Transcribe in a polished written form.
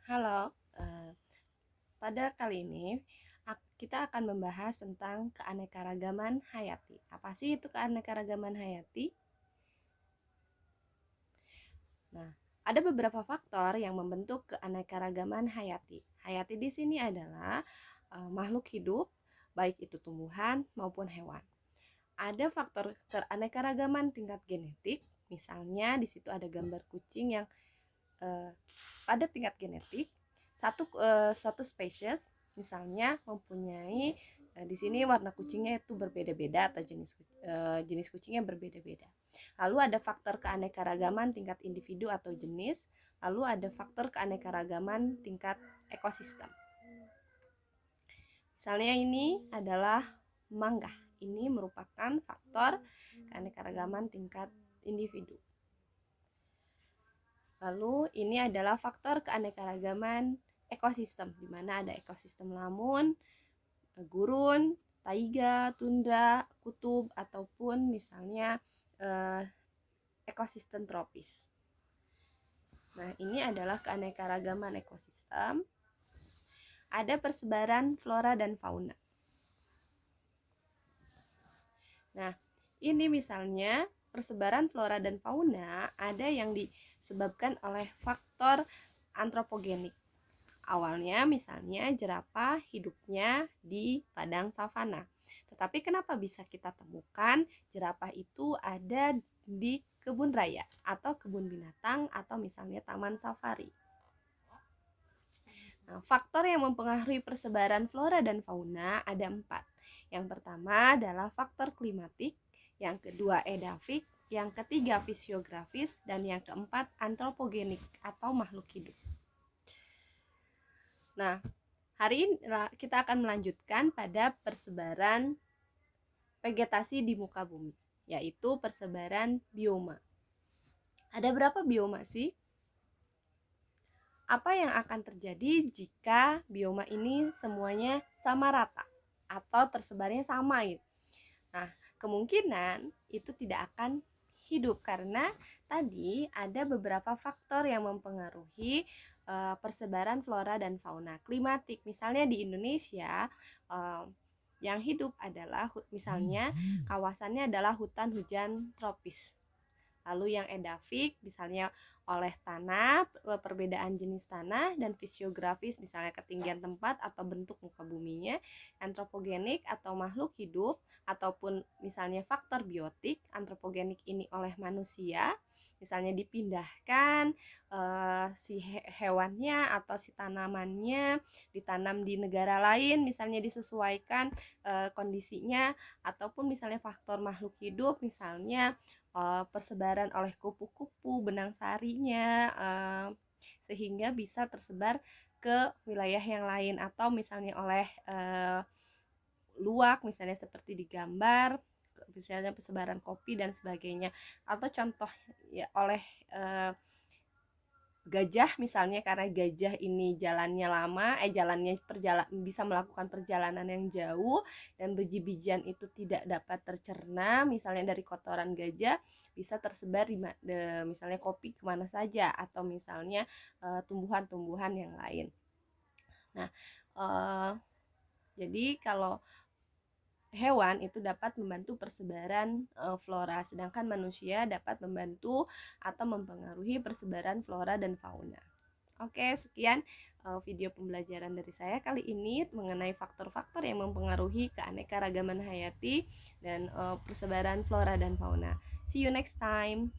Halo, pada kali ini kita akan membahas tentang keanekaragaman hayati. Apa sih itu keanekaragaman hayati? Nah, ada beberapa faktor yang membentuk keanekaragaman hayati. Hayati di sini adalah makhluk hidup, baik itu tumbuhan maupun hewan. Ada faktor keanekaragaman tingkat genetik, misalnya di situ ada gambar kucing yang pada tingkat genetik satu spesies misalnya mempunyai di sini warna kucingnya itu berbeda-beda atau jenis kucingnya berbeda-beda. Lalu ada faktor keanekaragaman tingkat individu atau jenis, lalu ada faktor keanekaragaman tingkat ekosistem. Misalnya ini adalah mangga. Ini merupakan faktor keanekaragaman tingkat individu. Lalu ini adalah faktor keanekaragaman ekosistem, di mana ada ekosistem lamun, gurun, taiga, tundra, kutub, ataupun misalnya ekosistem tropis. Nah, ini adalah keanekaragaman ekosistem. Ada persebaran flora dan fauna. Nah, ini misalnya persebaran flora dan fauna ada yang disebabkan oleh faktor antropogenik. Awalnya misalnya jerapah hidupnya di padang savana. Tetapi kenapa bisa kita temukan jerapah itu ada di kebun raya atau kebun binatang atau misalnya taman safari? Nah, faktor yang mempengaruhi persebaran flora dan fauna ada 4. Yang pertama adalah faktor klimatik, yang kedua edafik, yang ketiga fisiografis, dan yang keempat antropogenik atau makhluk hidup. Nah, hari ini kita akan melanjutkan pada persebaran vegetasi di muka bumi, yaitu persebaran bioma. Ada berapa bioma sih? Apa yang akan terjadi jika bioma ini semuanya sama rata atau tersebarnya sama gitu? Nah, kemungkinan itu tidak akan hidup karena tadi ada beberapa faktor yang mempengaruhi persebaran flora dan fauna. Klimatik, misalnya di Indonesia yang hidup adalah misalnya kawasannya adalah hutan hujan tropis. Lalu yang edafik misalnya oleh tanah, perbedaan jenis tanah, dan fisiografis misalnya ketinggian tempat atau bentuk muka buminya. Antropogenik atau makhluk hidup, ataupun misalnya faktor biotik. Antropogenik ini oleh manusia, misalnya dipindahkan si hewannya atau si tanamannya ditanam di negara lain, misalnya disesuaikan kondisinya, ataupun misalnya faktor makhluk hidup misalnya persebaran oleh kupu-kupu benang sarinya sehingga bisa tersebar ke wilayah yang lain, atau misalnya oleh luwak misalnya seperti di gambar, misalnya persebaran kopi dan sebagainya, atau contoh ya oleh gajah misalnya, karena gajah ini jalannya lama, bisa melakukan perjalanan yang jauh dan biji-bijian itu tidak dapat tercerna, misalnya dari kotoran gajah bisa tersebar misalnya kopi kemana saja, atau misalnya tumbuhan-tumbuhan yang lain. Nah, jadi kalau hewan itu dapat membantu persebaran flora, sedangkan manusia dapat membantu atau mempengaruhi persebaran flora dan fauna. Oke, sekian video pembelajaran dari saya kali ini mengenai faktor-faktor yang mempengaruhi keanekaragaman hayati dan persebaran flora dan fauna. See you next time.